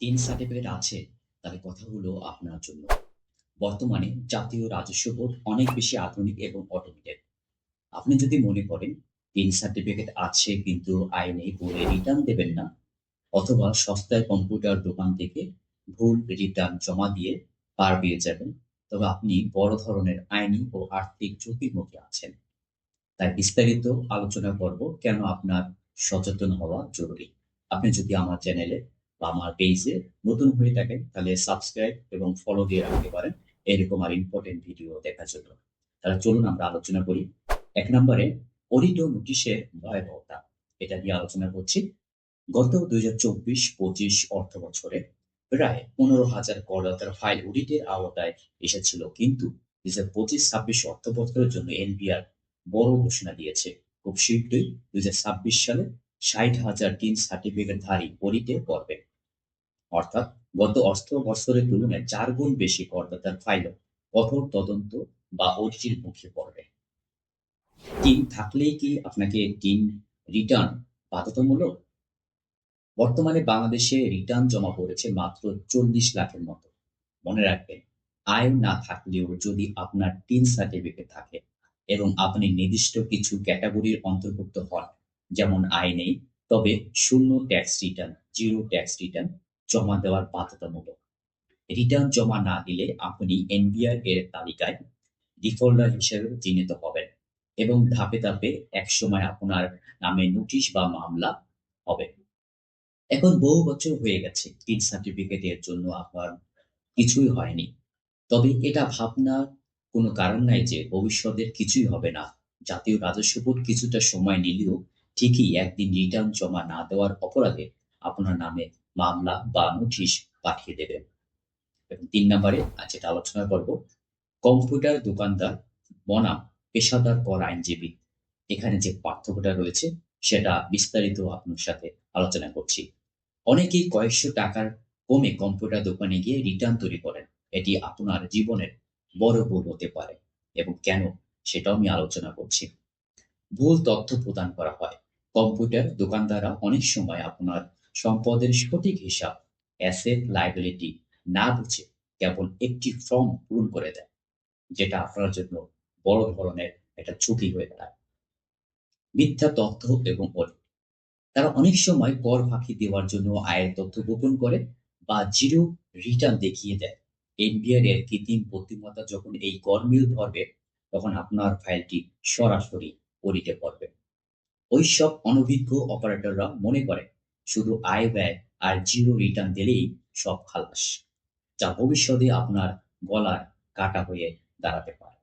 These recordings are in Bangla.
টিন সার্টিফিকেট আছে, তাহলে কথা হলো আপনার জন্য। বর্তমানে জাতীয় রাজস্ব বোর্ড অনেক বেশি আধুনিক এবং অটোমেটেড। আপনি যদি মনে করেন টিন সার্টিফিকেট আছে কিন্তু আইনে বলে রিটার্ন দেবেন না, অথবা সস্তায় কম্পিউটার দোকান থেকে ভুল রিটার্ন জমা দিয়ে পার পেয়ে যাবেন, তবে আপনি বড় ধরনের আইনি ও আর্থিক ঝুঁকির মুখে আছেন। তাই বিস্তারিত আলোচনা করব কেন আপনার সচেতন হওয়া জরুরি। আপনি যদি আমার চ্যানেলে বা আমার পেজে নতুন হয়ে থাকেন, তাহলে সাবস্ক্রাইব এবং ফলো দিয়ে রাখতে পারেন এরকম আর ইম্পোর্টেন্ট ভিডিও দেখার জন্য। তাহলে চলুন আমরা আলোচনা করি। ১ নম্বরে অডিট ও নোটিশের ভয়াবহতা। এটা নিয়ে আলোচনা করছি। গত ২০২৪-২৫ অর্থবছরে প্রায় ১৫,০০০ করদাতার ফাইল অডিটের আওতায় এসেছিল। কিন্তু ২০২৫-২৬ অর্থবছরের জন্য এনবিআর বড় ঘোষণা দিয়েছে। খুব শীঘ্রই ২০২৬ সালে ৬০,০০০ টিন সার্টিফিকেটধারী অডিটে পড়বে। অর্থাৎ গত অর্থ বছরের তুলনায় ৪ গুণ বেশি করদাতার ফাইলও কঠোর তদন্ত বা অডিটের মুখে পড়বে। টিন থাকলেই কি আপনাকে টিন রিটার্ন বাধ্যতামূলক? বর্তমানে বাংলাদেশে রিটার্ন জমা পড়েছে মাত্র ৪০ লাখের মতো। মনে রাখবেন, আয় না থাকলেও যদি আপনার টিন সার্টিফিকেট থাকে এবং আপনি নির্দিষ্ট কিছু ক্যাটেগরির অন্তর্ভুক্ত হন, যেমন আয় নেই, তবে শূন্য tax return, zero tax return জমা দেওয়ার বাধ্যতামূলক। রিটার্ন জমা না দিলে আপনি এনবিআর এর তালিকায় ডিফল্টার হিসেবে চিহ্নিত হবেন এবং ধাপে ধাপে একসময় আপনার নামে নোটিশ বা মামলা হবে। এখন বহু বছর হয়ে গেছে টিন সার্টিফিকেটের জন্য আপনার কিছুই হয়নি। তবে এটা ভাবনার কোনো কারণ নাই যে ভবিষ্যতের কিছুই হবে না। জাতীয় রাজস্ব বোর্ড কিছুটা সময় নিলেও ঠিকই একদিন রিটার্ন জমা না দেওয়ার অপরাধে আপনার নামে মামলা বা নোটিশ পাঠিয়ে দেবে। এবং ৩ নম্বরে যেটা আলোচনা করব, কম্পিউটার দোকানদার বনাম পেশাদার কর আইনজীবী। এখানে যে পার্থক্যটা রয়েছে সেটা বিস্তারিত আপনার সাথে আলোচনা করছি। অনেকেই কয়েকশো টাকার কমে কম্পিউটার দোকানে গিয়ে রিটার্ন তৈরি করেন। এটি আপনার জীবনের বড় ভুল হতে পারে এবং কেন সেটাও আমি আলোচনা করছি। ভুল তথ্য প্রদান করা হয়। কম্পিউটার দোকানদাররা অনেক সময় আপনার সম্পদের সঠিক হিসাব, অ্যাসেট লায়াবিলিটি না বুঝে কেবল একটি ফর্ম পূরণ করে দেয়, যেটা আপনার জন্য বড় ধরনের একটা ঝুঁকি হয়ে দাঁড়ায়। মিথ্যা তথ্য এবং অডিট। তারা অনেক সময় কর ফাঁকি দেওয়ার জন্য আয়ের তথ্য গোপন করে বা জিরো রিটার্ন দেখিয়ে দেয়। এনবিআর এর কৃত্রিম বুদ্ধিমত্তা যখন এই গরমিল ধরবে, তখন আপনার ফাইলটি সরাসরি অডিটে পড়বে। ওইসব অনভিজ্ঞ অপারেটররা মনে করে শুধু আয় ব্যয় আর জিরো রিটার্ন দিলেই সব খালাস, যা ভবিষ্যতে আপনার গলার কাটা হয়ে দাঁড়াতে পারে।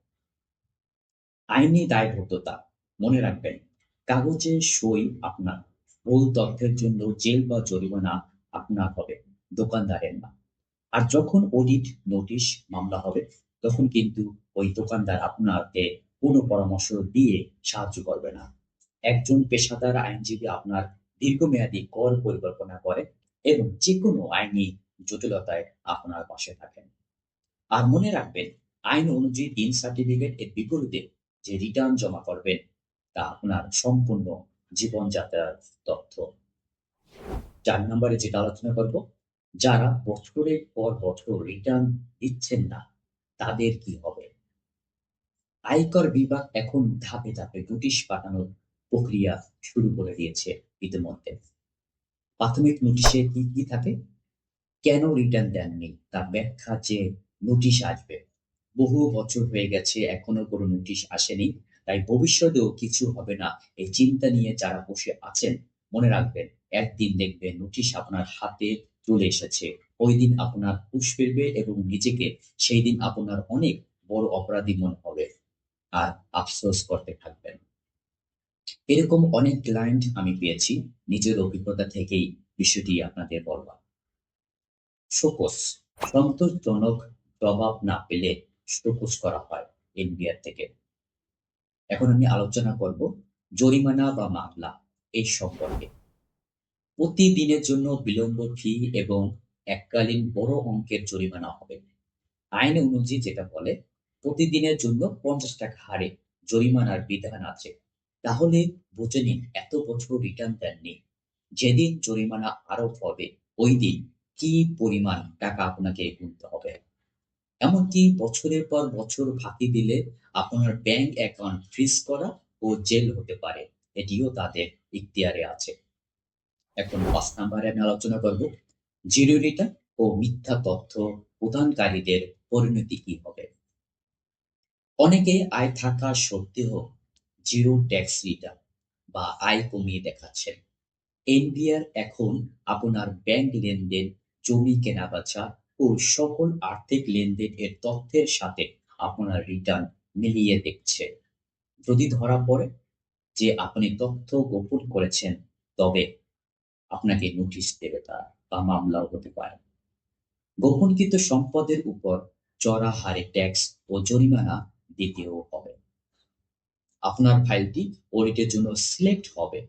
আইনি দায়বদ্ধতা। মনে রাখবেন, কাগজে সই আপনার, ভুল তথ্যের জন্য জেল বা জরিমানা আপনার হবে, দোকানদারের না। আর যখন অডিট, নোটিশ, মামলা হবে, তখন কিন্তু ওই দোকানদার আপনাকে কোনো পরামর্শ দিয়ে সাহায্য করবে না। একজন পেশাদার আইনজীবী আপনার দীর্ঘমেয়াদী কর পরিকল্পনা করে এবং যেকোনো আইনি জটিলতায় আপনার পাশে থাকেন। আর মনে রাখবেন, আইন অনুযায়ী টিন সার্টিফিকেট এর বিপরীতে যে রিটার্ন জমা করবেন, তা আপনার সম্পূর্ণ জীবনযাত্রার তথ্য। ৪ নম্বরে যেটা আলোচনা করব, যারা বছরের পর বছর রিটার্ন দিচ্ছেন না, তাদের কি হবে? আয়কর বিভাগ এখন ধাপে ধাপে নোটিশ পাঠানোর প্রক্রিয়া শুরু করে দিয়েছে ইতিমধ্যে। প্রাথমিক নোটিশে কি থাকে? কেন রিটার্ন দেননি তার ব্যাখ্যা, যে নোটিশ আসবে। বহু বছর হয়ে গেছে, এখনো কোনো নোটিশ আসেনি। তাই ভবিষ্যতেও কিছু হবে না এই চিন্তা নিয়ে যারা বসে আছেন, মনে রাখবেন, একদিন দেখবেন নোটিশ আপনার হাতে চলে এসেছে। ওইদিন আপনার হুঁশ ফিরবে এবং নিজেকে সেই দিন আপনার অনেক বড় অপরাধী মনে হবে। আর আফসোস করতে থাকবেন। এরকম অনেক ক্লায়েন্ট আমি পেয়েছি। নিজের অভিজ্ঞতা থেকেই বিষয়টি আপনাদের বললাম। শোকজ। সন্তোষজনক জবাব না পেলে শোকজ করা হয় এনবিআর থেকে। এখন আমি আলোচনা করব জরিমানা বা মামলা এই সম্পর্কে। প্রতিদিনের জন্য বিলম্ব ফি এবং এককালীন বড় অঙ্কের জরিমানা হবে। আইন অনুযায়ী যেটা বলে, প্রতিদিনের জন্য ৫০ টাকা হারে জরিমানার বিধান আছে। তাহলে বুঝে নিন, এত বছর রিটার্ন দেননি। যেদিন জরিমানা আরোপ হবে, ওই দিন কি পরিমাণ টাকা আপনাকে গুনতে হবে। এমনকি বছরের পর বছর ফাঁকি দিলে আপনার ব্যাংক অ্যাকাউন্ট ফ্রিজ করা ও জেল হতে পারে। এটিও তাদের ইখতিয়ারে আছে। এখন ৫ নাম্বারে আমি আলোচনা করব জিরো রিটার্ন ও মিথ্যা তথ্য প্রদানকারীদের পরিণতি কি হবে। অনেকে আয় থাকা সত্ত্বেও জিরো ট্যাক্স রিটার্ন বা আয় কমিয়ে দেখাচ্ছেন। এনবিআর এখন আপনার ব্যাংক লেনদেন, জমি কেনাবেচা ও সকল আর্থিক লেনদেন এর তথ্যের সাথে আপনার রিটার্ন মিলিয়ে দেখছে। যদি ধরা পড়ে যে আপনি তথ্য গোপন করেছেন, তবে আপনাকে নোটিশ দেবে তারা বা মামলাও হতে পারে। গোপনকৃত সম্পদের উপর চড়া হারে ট্যাক্স ও জরিমানা দিতেও হবে। আপনার ফাইলটি অডিটের জন্য সিলেক্ট হবে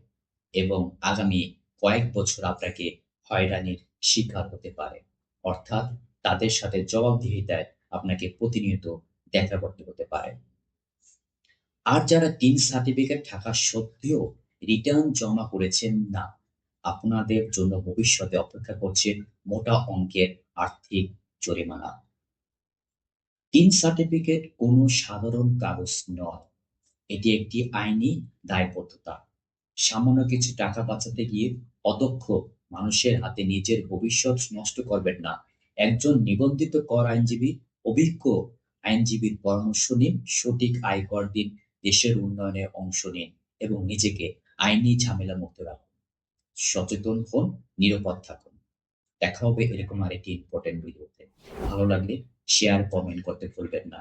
এবং আগামী কয়েক বছর আপনাকে হয়রানির শিকার হতে পারে। অর্থাৎ তাদের সাথে জবাবদিহিতায় আপনাকে প্রতিনিয়ত দেখা করতে হতে পারে। আর যারা ৩ সার্টিফিকেট থাকা সত্ত্বেও রিটার্ন জমা করেছেন না, আপনাদের জন্য ভবিষ্যতে অপেক্ষা করছে মোটা অঙ্কের আর্থিক জরিমানা। ৩ সার্টিফিকেট কোনো সাধারণ কাগজ নয়। এটি একটি আইনি দায়বদ্ধতা। সামান্য কিছু টাকা বাঁচাতে গিয়ে অদক্ষ মানুষের হাতে নিজের ভবিষ্যৎ নষ্ট করবেন না। একজন নিবন্ধিত কর আইনজীবী, অভিজ্ঞ আইনজীবীর পরামর্শ নিন, সঠিক আয়কর দিন, দেশের উন্নয়নে অংশ নিন এবং নিজেকে আইনি ঝামেলামুক্ত রাখুন। সচেতন হন, নিরাপদ থাকুন। দেখা হবে এরকম আরেকটি ইম্পোর্টেন্ট ভিডিওতে। ভালো লাগলে শেয়ার, কমেন্ট করতে ভুলবেন না।